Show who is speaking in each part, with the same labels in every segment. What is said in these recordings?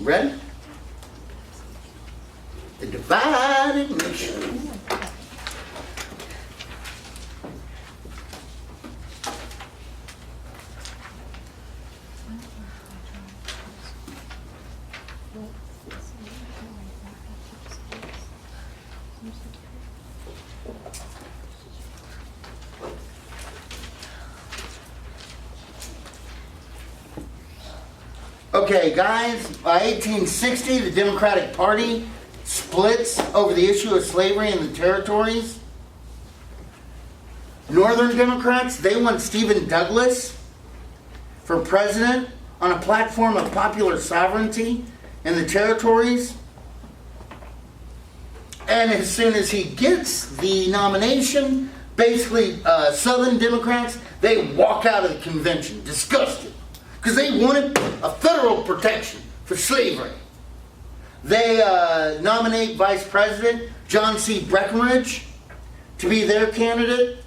Speaker 1: Ready? The divided nation. Okay, guys, by 1860, the Democratic Party splits over the issue of slavery in the territories. Northern Democrats, they want Stephen Douglas for president on a platform of popular sovereignty in the territories. And as soon as he gets the nomination, basically Southern Democrats, they walk out of the convention disgusted because they wanted a federal protection for slavery. They nominate Vice President John C. Breckinridge to be their candidate.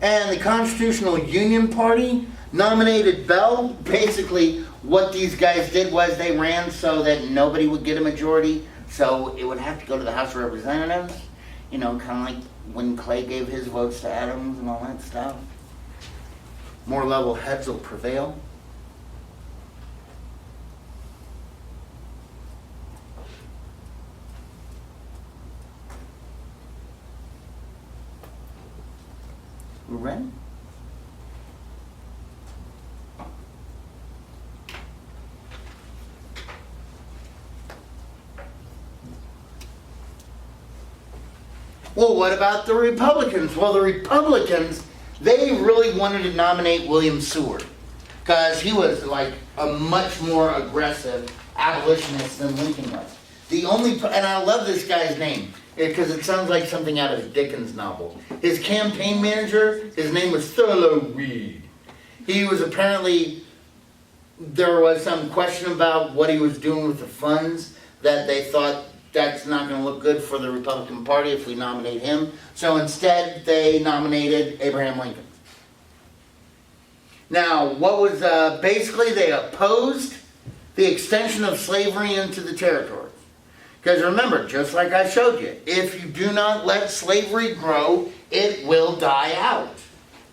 Speaker 1: And the Constitutional Union Party nominated Bell. Basically, what these guys did was they ran so that nobody would get a majority, so it would have to go to the House of Representatives. You know, kind of like when Clay gave his votes to Adams and all that stuff. More level heads will prevail. We're ready? Well, what about the Republicans? Well, the Republicans, they really wanted to nominate William Seward because he was like a much more aggressive abolitionist than Lincoln was. The only, and I love this guy's name because it sounds like something out of a Dickens novel. His campaign manager, his name was Thurlow Weed. He was apparently, there was some question about what he was doing with the funds that they thought that's not going to look good for the Republican Party if we nominate him. So instead, they nominated Abraham Lincoln. Now, what was, basically they opposed the extension of slavery into the territories. Because remember, just like I showed you, if you do not let slavery grow, it will die out.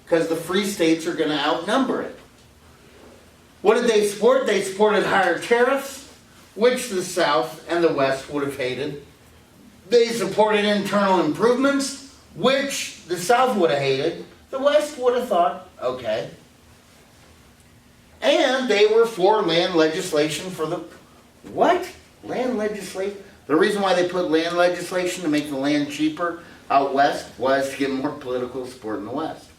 Speaker 1: Because the free states are going to outnumber it. What did they support? They supported higher tariffs, which the South and the West would have hated. They supported internal improvements, which the South would have hated. The West would have thought, okay. And they were for land legislation for the... What? Land legislation? The reason why they put land legislation to make the land cheaper out west was to get more political support in the West.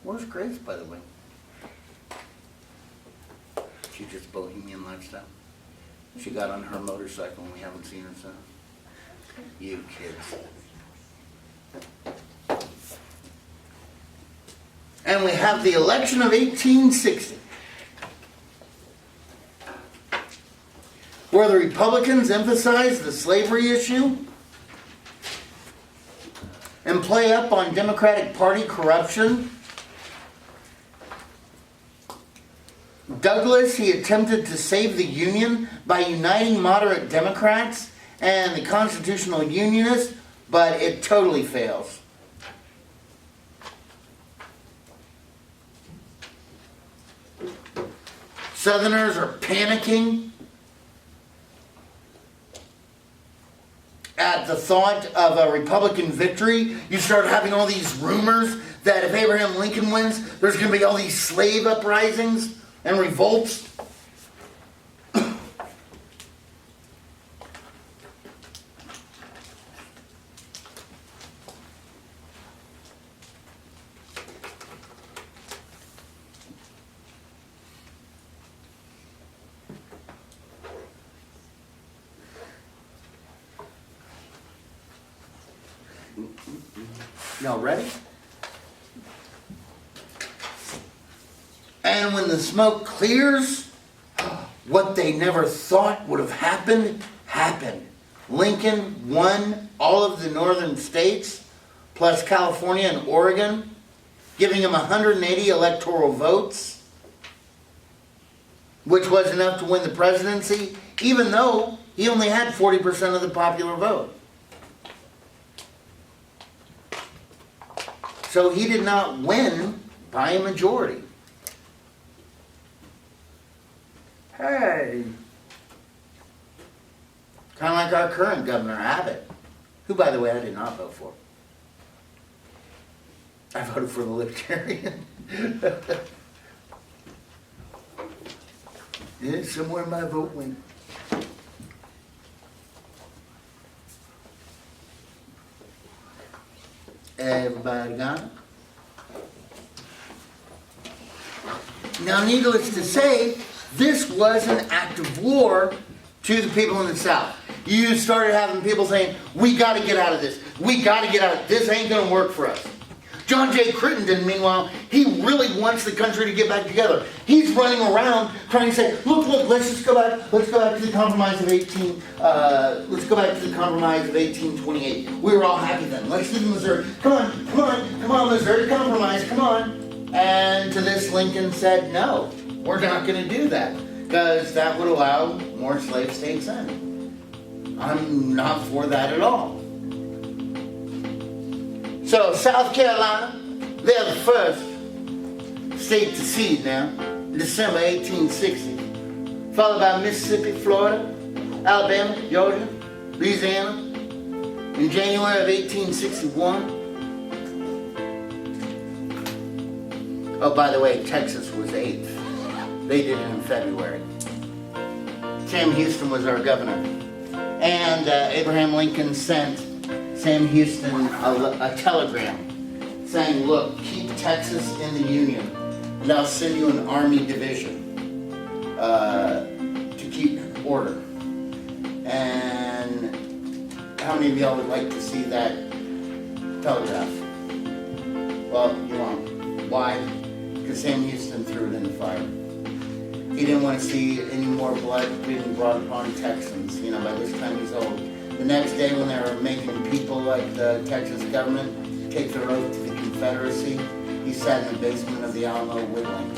Speaker 1: Where's Grace, by the way? She just bohemian lifestyle. She got on her motorcycle and we haven't seen her since. You kids. And we have the election of 1860, where the Republicans emphasize the slavery issue and play up on Democratic Party corruption. Douglas, he attempted to save the Union by uniting moderate Democrats and the Constitutional Unionists, but it totally fails. Southerners are panicking at the thought of a Republican victory. You start having all these rumors that if Abraham Lincoln wins, there's going to be all these slave uprisings and revolts. Y'all ready? And when the smoke clears, what they never thought would have happened, happened. Lincoln won all of the northern states, plus California and Oregon, giving him 180 electoral votes, which was enough to win the presidency, even though he only had 40% of the popular vote. So he did not win by a majority. Hey. Kind of like our current governor, Abbott, who, by the way, I did not vote for. I voted for the Libertarian. Yeah, somewhere my vote went. Everybody got it? Now, needless to say, this was an act of war to the people in the South. You started having people saying, we got to get out of this. We got to get out of this. This ain't going to work for us. John J. Crittenden, meanwhile, he really wants the country to get back together. He's running around trying to say, look, let's just go back. Let's go back to the compromise of 1828. We were all happy then. Let's do the Missouri. Come on, Missouri compromise, come on. And to this, Lincoln said, no, we're not going to do that, because that would allow more slave states in. I'm not for that at all. So, South Carolina, they're the first state to secede now, December 1860. Followed by Mississippi, Florida, Alabama, Georgia, Louisiana, in January of 1861. Oh, by the way, Texas was 8th. They did it in February. Sam Houston was our governor. And Abraham Lincoln sent Sam Houston a telegram saying, look, keep Texas in the Union, and I'll send you an army division to keep order. And how many of y'all would like to see that telegraph? Well, you won't. Why? Because Sam Houston threw it in the fire. He didn't want to see any more blood being brought upon Texans. You know, by this time he's old. The next day when they were making people like the Texas government take their oath to the Confederacy, he sat in the basement of the Alamo whittling.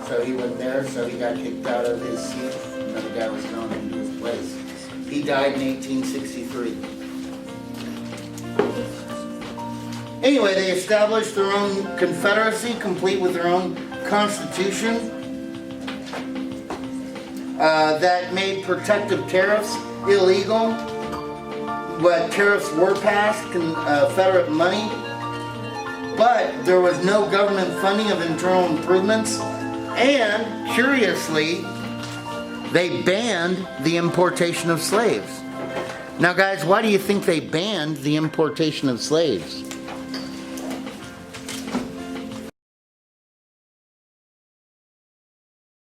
Speaker 1: So he wasn't there, so he got kicked out of his seat. Another guy was thrown into his place. He died in 1863. Anyway, they established their own confederacy, complete with their own constitution, that made protective tariffs illegal, but tariffs were passed, Confederate money, but there was no government funding of internal improvements, and curiously, they banned the importation of slaves. Now guys, why do you think they banned the importation of slaves?